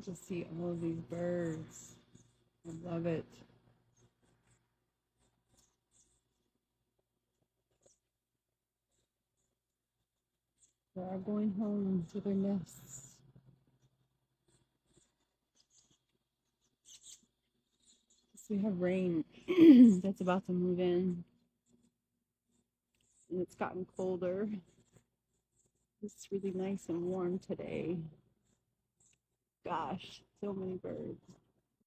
to see all of these birds. I love it. They are going home to their nests. So we have rain that's about to move in, and it's gotten colder. It's really nice and warm today. Gosh, so many birds.